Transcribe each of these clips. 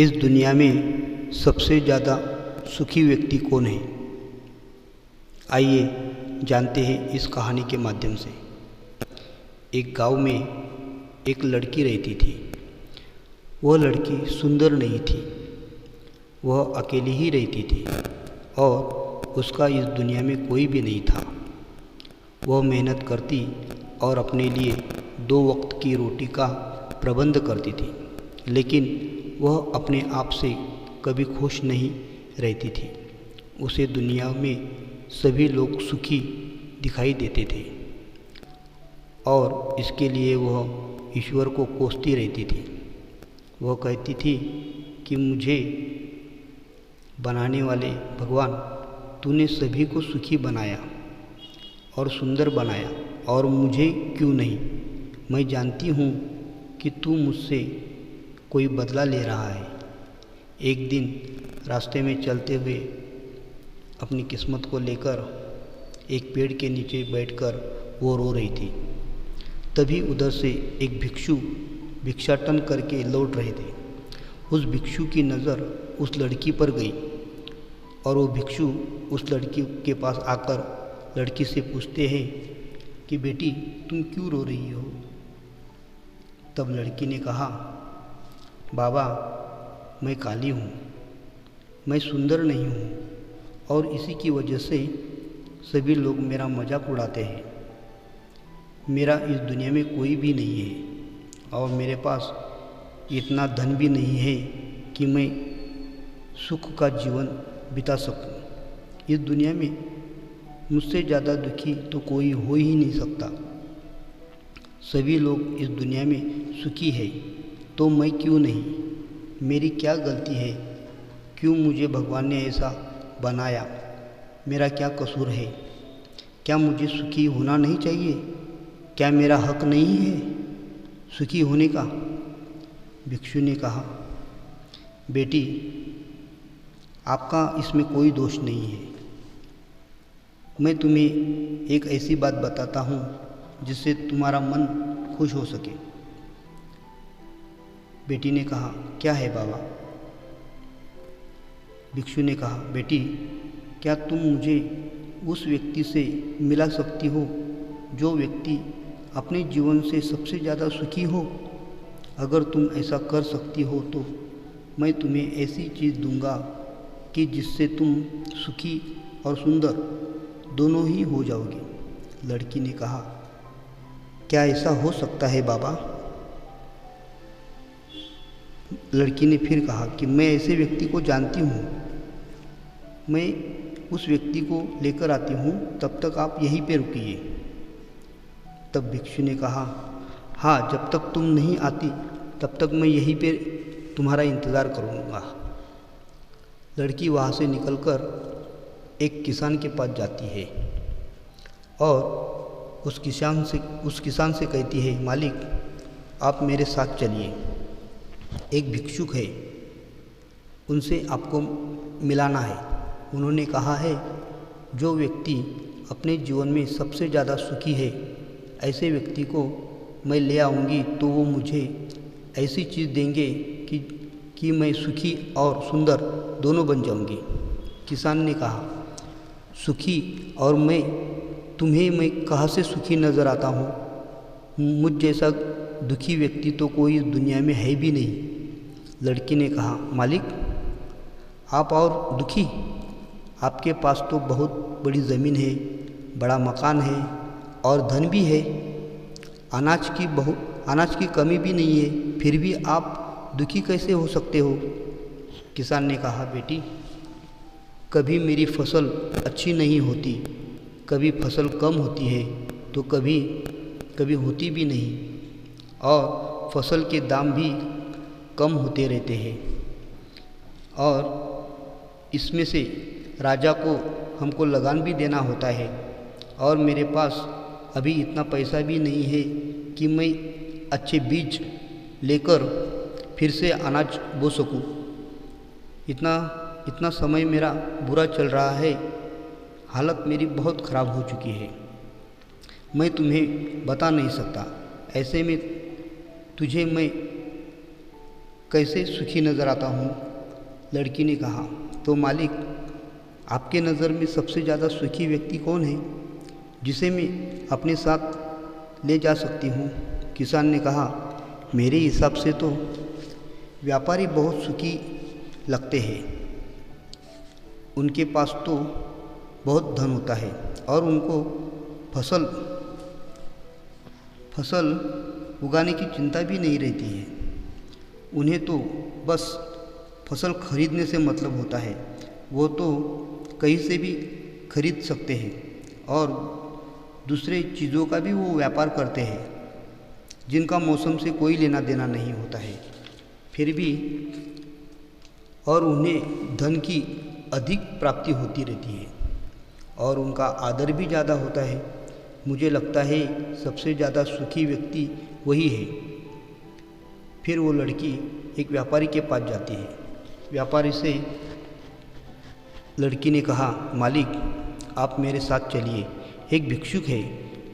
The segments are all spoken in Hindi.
इस दुनिया में सबसे ज़्यादा सुखी व्यक्ति कौन है? आइए जानते हैं इस कहानी के माध्यम से। एक गांव में एक लड़की रहती थी। वह लड़की सुंदर नहीं थी, वह अकेली ही रहती थी और उसका इस दुनिया में कोई भी नहीं था। वह मेहनत करती और अपने लिए 2 वक्त की रोटी का प्रबंध करती थी, लेकिन वह अपने आप से कभी खुश नहीं रहती थी। उसे दुनिया में सभी लोग सुखी दिखाई देते थे और इसके लिए वह ईश्वर को कोसती रहती थी। वह कहती थी कि मुझे बनाने वाले भगवान, तूने सभी को सुखी बनाया और सुंदर बनाया और मुझे क्यों नहीं? मैं जानती हूँ कि तू मुझसे कोई बदला ले रहा है। एक दिन रास्ते में चलते हुए अपनी किस्मत को लेकर एक पेड़ के नीचे बैठकर वो रो रही थी। तभी उधर से एक भिक्षु भिक्षाटन करके लौट रहे थे। उस भिक्षु की नज़र उस लड़की पर गई और वो भिक्षु उस लड़की के पास आकर लड़की से पूछते हैं कि बेटी, तुम क्यों रो रही हो? तब लड़की ने कहा, बाबा, मैं काली हूँ, मैं सुंदर नहीं हूँ और इसी की वजह से सभी लोग मेरा मजाक उड़ाते हैं। मेरा इस दुनिया में कोई भी नहीं है और मेरे पास इतना धन भी नहीं है कि मैं सुख का जीवन बिता सकूं। इस दुनिया में मुझसे ज़्यादा दुखी तो कोई हो ही नहीं सकता। सभी लोग इस दुनिया में सुखी है तो मैं क्यों नहीं? मेरी क्या गलती है? क्यों मुझे भगवान ने ऐसा बनाया? मेरा क्या कसूर है? क्या मुझे सुखी होना नहीं चाहिए? क्या मेरा हक नहीं है सुखी होने का? भिक्षु ने कहा, बेटी, आपका इसमें कोई दोष नहीं है। मैं तुम्हें एक ऐसी बात बताता हूँ जिससे तुम्हारा मन खुश हो सके। बेटी ने कहा, क्या है बाबा? भिक्षु ने कहा, बेटी, क्या तुम मुझे उस व्यक्ति से मिला सकती हो जो व्यक्ति अपने जीवन से सबसे ज़्यादा सुखी हो? अगर तुम ऐसा कर सकती हो तो मैं तुम्हें ऐसी चीज़ दूंगा कि जिससे तुम सुखी और सुंदर दोनों ही हो जाओगे। लड़की ने कहा, क्या ऐसा हो सकता है बाबा? लड़की ने फिर कहा कि मैं ऐसे व्यक्ति को जानती हूँ, मैं उस व्यक्ति को लेकर आती हूँ, तब तक आप यहीं पे रुकिए। तब भिक्षु ने कहा, हाँ, जब तक तुम नहीं आती तब तक मैं यहीं पे तुम्हारा इंतज़ार करूँगा। लड़की वहाँ से निकलकर एक किसान के पास जाती है और उस किसान से कहती है, मालिक, आप मेरे साथ चलिए। एक भिक्षुक है, उनसे आपको मिलाना है। उन्होंने कहा है, जो व्यक्ति अपने जीवन में सबसे ज़्यादा सुखी है, ऐसे व्यक्ति को मैं ले आऊँगी तो वो मुझे ऐसी चीज़ देंगे कि मैं सुखी और सुंदर दोनों बन जाऊँगी। किसान ने कहा, सुखी और मैं कहाँ से सुखी नज़र आता हूँ? मुझ जैसा दुखी व्यक्ति तो कोई इस दुनिया में है भी नहीं। लड़की ने कहा, मालिक, आप और दुखी? आपके पास तो बहुत बड़ी ज़मीन है, बड़ा मकान है और धन भी है, अनाज की कमी भी नहीं है, फिर भी आप दुखी कैसे हो सकते हो? किसान ने कहा, बेटी, कभी मेरी फसल अच्छी नहीं होती, कभी फसल कम होती है तो कभी होती भी नहीं और फसल के दाम भी कम होते रहते हैं और इसमें से राजा को हमको लगान भी देना होता है और मेरे पास अभी इतना पैसा भी नहीं है कि मैं अच्छे बीज लेकर फिर से अनाज बो सकूं। इतना समय मेरा बुरा चल रहा है, हालत मेरी बहुत ख़राब हो चुकी है, मैं तुम्हें बता नहीं सकता। ऐसे में तुझे मैं कैसे सुखी नज़र आता हूँ। लड़की ने कहा, तो मालिक, आपके नज़र में सबसे ज़्यादा सुखी व्यक्ति कौन है जिसे मैं अपने साथ ले जा सकती हूँ। किसान ने कहा, मेरे हिसाब से तो व्यापारी बहुत सुखी लगते हैं। उनके पास तो बहुत धन होता है और उनको फसल उगाने की चिंता भी नहीं रहती है। उन्हें तो बस फसल खरीदने से मतलब होता है। वो तो कहीं से भी खरीद सकते हैं और दूसरे चीज़ों का भी वो व्यापार करते हैं जिनका मौसम से कोई लेना देना नहीं होता है। फिर भी और उन्हें धन की अधिक प्राप्ति होती रहती है और उनका आदर भी ज़्यादा होता है। मुझे लगता है सबसे ज़्यादा सुखी व्यक्ति वही है। फिर वो लड़की एक व्यापारी के पास जाती है। व्यापारी से लड़की ने कहा, मालिक, आप मेरे साथ चलिए। एक भिक्षुक है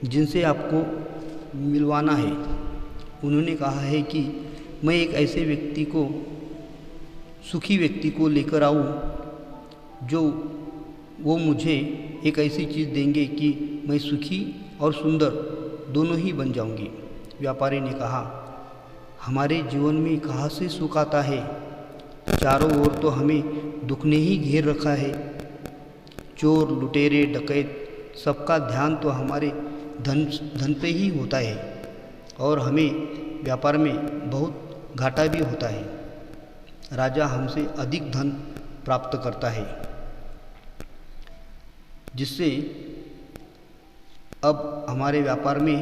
जिनसे आपको मिलवाना है। उन्होंने कहा है कि मैं एक ऐसे सुखी व्यक्ति को लेकर आऊं जो वो मुझे एक ऐसी चीज़ देंगे कि मैं सुखी और सुंदर दोनों ही बन जाऊंगी। व्यापारी ने कहा, हमारे जीवन में कहाँ से सुख आता है? चारों ओर तो हमें दुख ने ही घेर रखा है। चोर, लुटेरे, डकैत, सबका ध्यान तो हमारे धन पे ही होता है और हमें व्यापार में बहुत घाटा भी होता है। राजा हमसे अधिक धन प्राप्त करता है, जिससे अब हमारे व्यापार में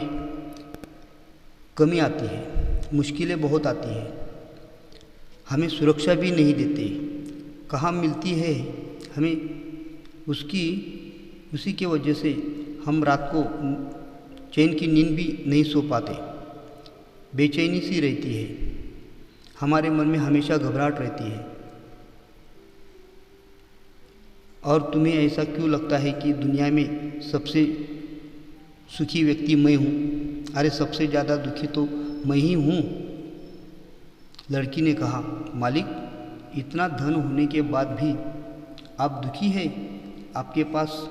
कमी आती है, मुश्किलें बहुत आती हैं। हमें सुरक्षा भी नहीं देते। कहाँ मिलती है हमें उसी के वजह से हम रात को चैन की नींद भी नहीं सो पाते। बेचैनी सी रहती है, हमारे मन में हमेशा घबराहट रहती है। और तुम्हें ऐसा क्यों लगता है कि दुनिया में सबसे सुखी व्यक्ति मैं हूँ? अरे सबसे ज़्यादा दुखी तो मैं ही हूँ। लड़की ने कहा, मालिक, इतना धन होने के बाद भी आप दुखी हैं? आपके पास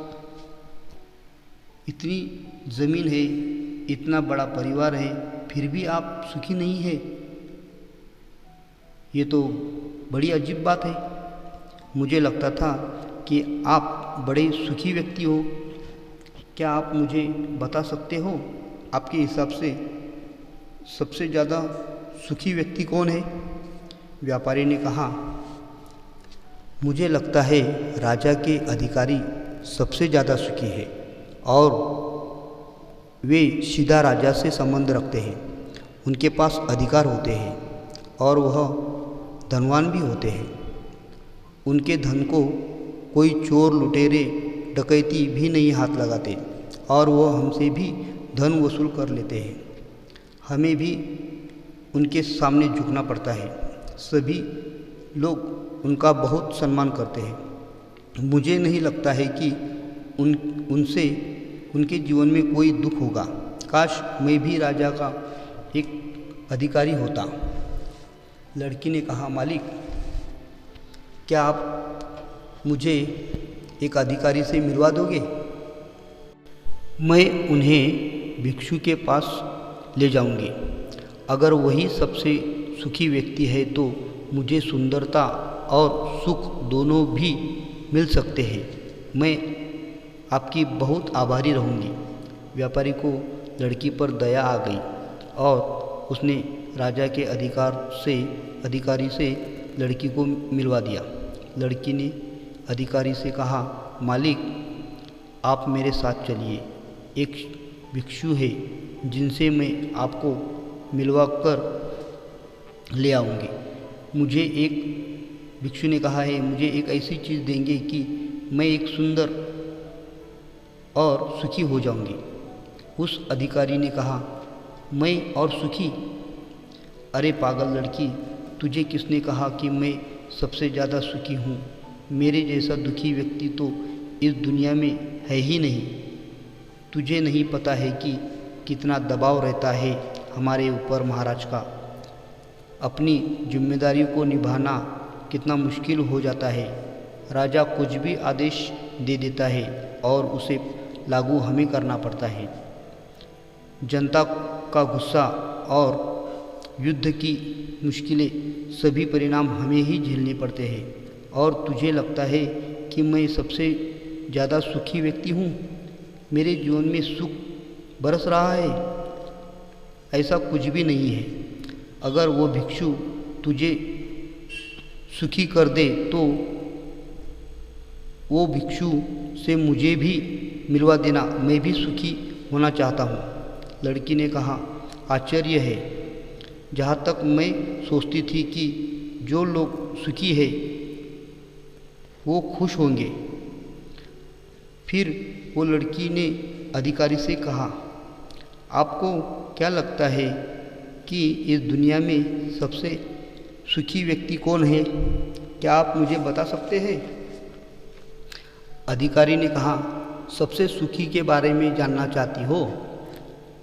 इतनी ज़मीन है, इतना बड़ा परिवार है, फिर भी आप सुखी नहीं है। ये तो बड़ी अजीब बात है। मुझे लगता था कि आप बड़े सुखी व्यक्ति हो। क्या आप मुझे बता सकते हो आपके हिसाब से सबसे ज़्यादा सुखी व्यक्ति कौन है? व्यापारी ने कहा, मुझे लगता है राजा के अधिकारी सबसे ज़्यादा सुखी है और वे सीधा राजा से संबंध रखते हैं। उनके पास अधिकार होते हैं और वह धनवान भी होते हैं। उनके धन को कोई चोर, लुटेरे, डकैती भी नहीं हाथ लगाते और वह हमसे भी धन वसूल कर लेते हैं। हमें भी उनके सामने झुकना पड़ता है। सभी लोग उनका बहुत सम्मान करते हैं। मुझे नहीं लगता है कि उनसे उनके जीवन में कोई दुख होगा। काश मैं भी राजा का एक अधिकारी होता। लड़की ने कहा, मालिक, क्या आप मुझे एक अधिकारी से मिलवा दोगे? मैं उन्हें भिक्षु के पास ले जाऊंगी। अगर वही सबसे सुखी व्यक्ति है तो मुझे सुंदरता और सुख दोनों भी मिल सकते हैं। मैं आपकी बहुत आभारी रहूंगी। व्यापारी को लड़की पर दया आ गई और उसने राजा के अधिकारी से लड़की को मिलवा दिया। लड़की ने अधिकारी से कहा, मालिक, आप मेरे साथ चलिए। एक भिक्षु है जिनसे मैं आपको मिलवा कर ले आऊँगी। भिक्षु ने कहा है, मुझे एक ऐसी चीज़ देंगे कि मैं एक सुंदर और सुखी हो जाऊंगी। उस अधिकारी ने कहा, मैं और सुखी? अरे पागल लड़की, तुझे किसने कहा कि मैं सबसे ज़्यादा सुखी हूँ? मेरे जैसा दुखी व्यक्ति तो इस दुनिया में है ही नहीं। तुझे नहीं पता है कि कितना दबाव रहता है हमारे ऊपर महाराज का। अपनी जिम्मेदारी को निभाना कितना मुश्किल हो जाता है। राजा कुछ भी आदेश दे देता है और उसे लागू हमें करना पड़ता है। जनता का गुस्सा और युद्ध की मुश्किलें सभी परिणाम हमें ही झेलने पड़ते हैं। और तुझे लगता है कि मैं सबसे ज़्यादा सुखी व्यक्ति हूँ, मेरे जीवन में सुख बरस रहा है? ऐसा कुछ भी नहीं है। अगर वो भिक्षु तुझे सुखी कर दे तो वो भिक्षु से मुझे भी मिलवा देना, मैं भी सुखी होना चाहता हूँ। लड़की ने कहा, आश्चर्य है, जहाँ तक मैं सोचती थी कि जो लोग सुखी है वो खुश होंगे। फिर वो लड़की ने अधिकारी से कहा, आपको क्या लगता है कि इस दुनिया में सबसे सुखी व्यक्ति कौन है? क्या आप मुझे बता सकते हैं? अधिकारी ने कहा, सबसे सुखी के बारे में जानना चाहती हो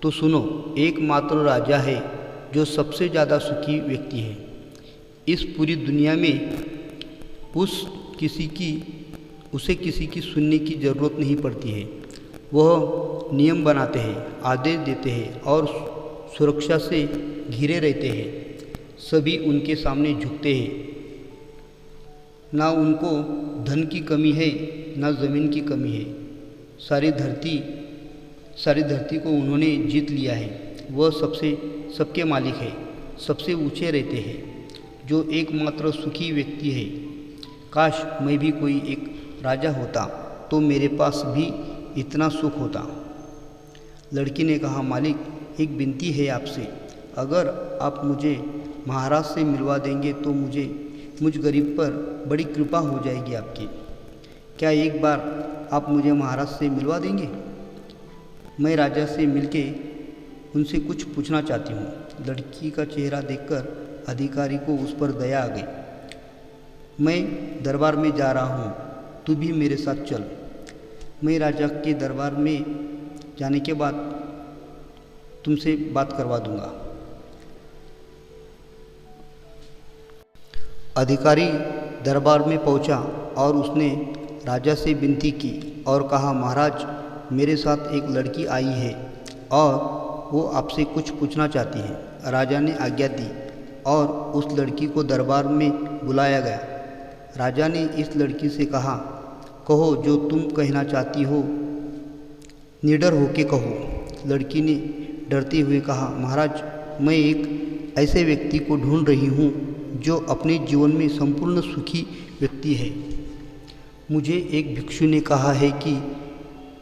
तो सुनो, एकमात्र राजा है जो सबसे ज़्यादा सुखी व्यक्ति है। इस पूरी दुनिया में उसे किसी की सुनने की ज़रूरत नहीं पड़ती है। वह नियम बनाते हैं, आदेश देते हैं और सुरक्षा से घिरे रहते हैं। सभी उनके सामने झुकते हैं। ना उनको धन की कमी है, ना ज़मीन की कमी है। सारी धरती को उन्होंने जीत लिया है। वह सबके मालिक है, सबसे ऊंचे रहते हैं, जो एकमात्र सुखी व्यक्ति है। काश मैं भी कोई एक राजा होता तो मेरे पास भी इतना सुख होता। लड़की ने कहा, मालिक, एक विनती है आपसे, अगर आप मुझे महाराज से मिलवा देंगे तो मुझ गरीब पर बड़ी कृपा हो जाएगी आपकी। क्या एक बार आप मुझे महाराज से मिलवा देंगे? मैं राजा से मिलके उनसे कुछ पूछना चाहती हूँ। लड़की का चेहरा देखकर अधिकारी को उस पर दया आ गई। मैं दरबार में जा रहा हूँ, तू भी मेरे साथ चल। मैं राजा के दरबार में जाने के बाद तुमसे बात करवा दूंगा। अधिकारी दरबार में पहुंचा और उसने राजा से विनती की और कहा, महाराज, मेरे साथ एक लड़की आई है और वो आपसे कुछ पूछना चाहती है। राजा ने आज्ञा दी और उस लड़की को दरबार में बुलाया गया। राजा ने इस लड़की से कहा, कहो जो तुम कहना चाहती हो, निडर होके कहो। लड़की ने डरते हुए कहा, महाराज, मैं एक ऐसे व्यक्ति को ढूंढ रही हूँ जो अपने जीवन में संपूर्ण सुखी व्यक्ति है। मुझे एक भिक्षु ने कहा है कि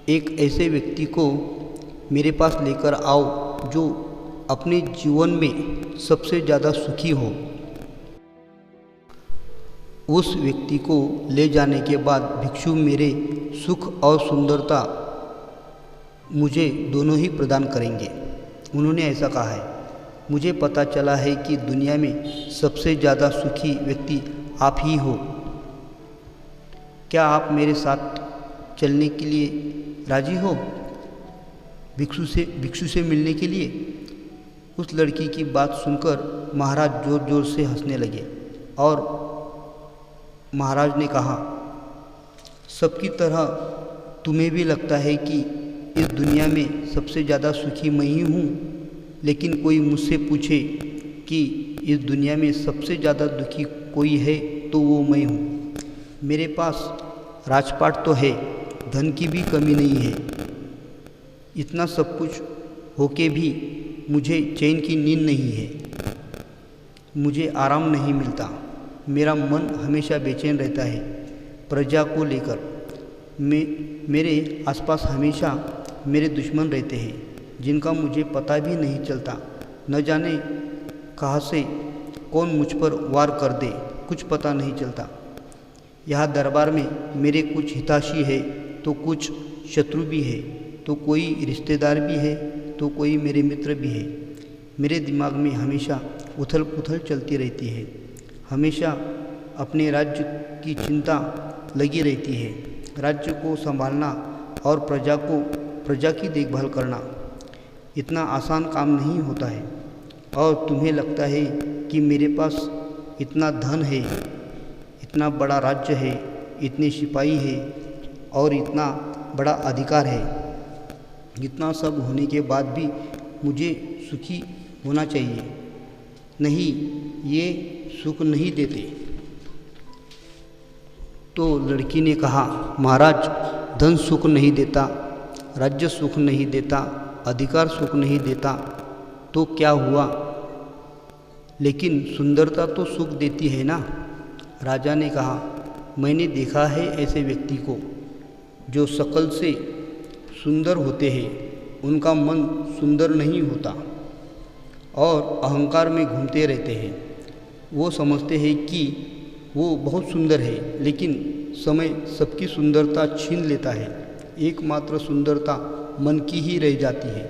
एक ऐसे व्यक्ति को मेरे पास लेकर आओ जो अपने जीवन में सबसे ज़्यादा सुखी हो। उस व्यक्ति को ले जाने के बाद भिक्षु मेरे सुख और सुंदरता मुझे दोनों ही प्रदान करेंगे। उन्होंने ऐसा कहा है। मुझे पता चला है कि दुनिया में सबसे ज़्यादा सुखी व्यक्ति आप ही हो। क्या आप मेरे साथ चलने के लिए राजी हो? भिक्षु से मिलने के लिए? उस लड़की की बात सुनकर महाराज जोर जोर से हंसने लगे और महाराज ने कहा, सबकी तरह तुम्हें भी लगता है कि इस दुनिया में सबसे ज़्यादा सुखी मैं ही हूँ, लेकिन कोई मुझसे पूछे कि इस दुनिया में सबसे ज़्यादा दुखी कोई है तो वो मैं हूँ। मेरे पास राजपाट तो है, धन की भी कमी नहीं है। इतना सब कुछ होके भी मुझे चैन की नींद नहीं है, मुझे आराम नहीं मिलता। मेरा मन हमेशा बेचैन रहता है प्रजा को लेकर। मेरे आसपास हमेशा मेरे दुश्मन रहते हैं जिनका मुझे पता भी नहीं चलता। न जाने कहाँ से कौन मुझ पर वार कर दे, कुछ पता नहीं चलता। यहाँ दरबार में मेरे कुछ हितैषी है तो कुछ शत्रु भी है, तो कोई रिश्तेदार भी है तो कोई मेरे मित्र भी है। मेरे दिमाग में हमेशा उथल पुथल चलती रहती है। हमेशा अपने राज्य की चिंता लगी रहती है। राज्य को संभालना और प्रजा की देखभाल करना इतना आसान काम नहीं होता है। और तुम्हें लगता है कि मेरे पास इतना धन है, इतना बड़ा राज्य है, इतने सिपाही है और इतना बड़ा अधिकार है, इतना सब होने के बाद भी मुझे सुखी होना चाहिए। नहीं, ये सुख नहीं देते। तो लड़की ने कहा, महाराज, धन सुख नहीं देता, राज्य सुख नहीं देता, अधिकार सुख नहीं देता, तो क्या हुआ? लेकिन सुंदरता तो सुख देती है ना। राजा ने कहा, मैंने देखा है ऐसे व्यक्ति को जो शकल से सुंदर होते हैं, उनका मन सुंदर नहीं होता और अहंकार में घूमते रहते हैं। वो समझते हैं कि वो बहुत सुंदर है, लेकिन समय सबकी सुंदरता छीन लेता है। एकमात्र सुंदरता मन की ही रह जाती है।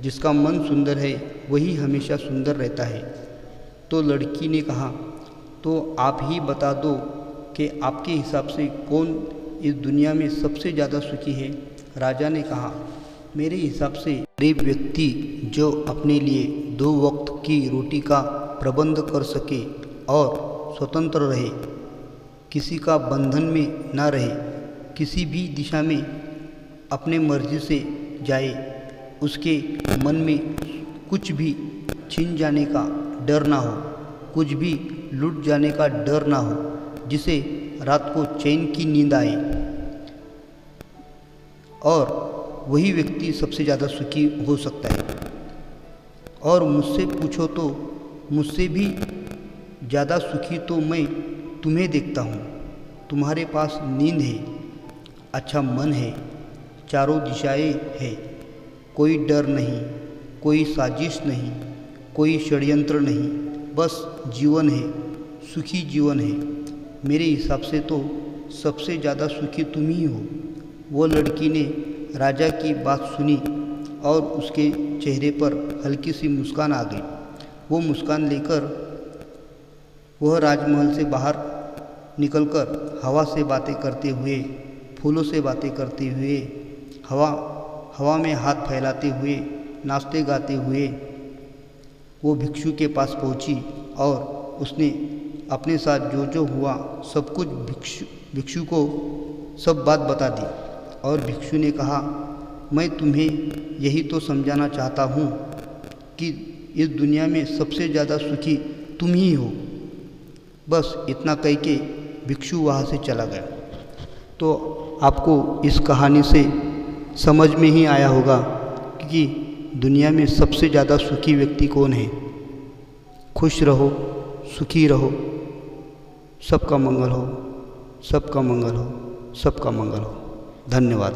जिसका मन सुंदर है वही हमेशा सुंदर रहता है। तो लड़की ने कहा, तो आप ही बता दो कि आपके हिसाब से कौन इस दुनिया में सबसे ज़्यादा सुखी है? राजा ने कहा, मेरे हिसाब से गरीब व्यक्ति जो अपने लिए 2 वक्त की रोटी का प्रबंध कर सके और स्वतंत्र रहे, किसी का बंधन में ना रहे, किसी भी दिशा में अपने मर्जी से जाए, उसके मन में कुछ भी छीन जाने का डर ना हो, कुछ भी लूट जाने का डर ना हो, जिसे रात को चैन की नींद आए, और वही व्यक्ति सबसे ज़्यादा सुखी हो सकता है। और मुझसे पूछो तो मुझसे भी ज़्यादा सुखी तो मैं तुम्हें देखता हूँ। तुम्हारे पास नींद है, अच्छा मन है, चारों दिशाएं है, कोई डर नहीं, कोई साजिश नहीं, कोई षड्यंत्र नहीं, बस जीवन है, सुखी जीवन है। मेरे हिसाब से तो सबसे ज़्यादा सुखी तुम ही हो। वो लड़की ने राजा की बात सुनी और उसके चेहरे पर हल्की सी मुस्कान आ गई। वो मुस्कान लेकर वह राजमहल से बाहर निकलकर हवा से बातें करते हुए, फूलों से बातें करते हुए, हवा में हाथ फैलाते हुए, नाचते गाते हुए वो भिक्षु के पास पहुंची और उसने अपने साथ जो जो हुआ सब कुछ भिक्षु को सब बात बता दी। और भिक्षु ने कहा, मैं तुम्हें यही तो समझाना चाहता हूँ कि इस दुनिया में सबसे ज़्यादा सुखी तुम ही हो। बस इतना कह के भिक्षु वहाँ से चला गया। तो आपको इस कहानी से समझ में ही आया होगा कि दुनिया में सबसे ज़्यादा सुखी व्यक्ति कौन है। खुश रहो, सुखी रहो, सबका मंगल हो, सबका मंगल हो, सबका मंगल हो। धन्यवाद।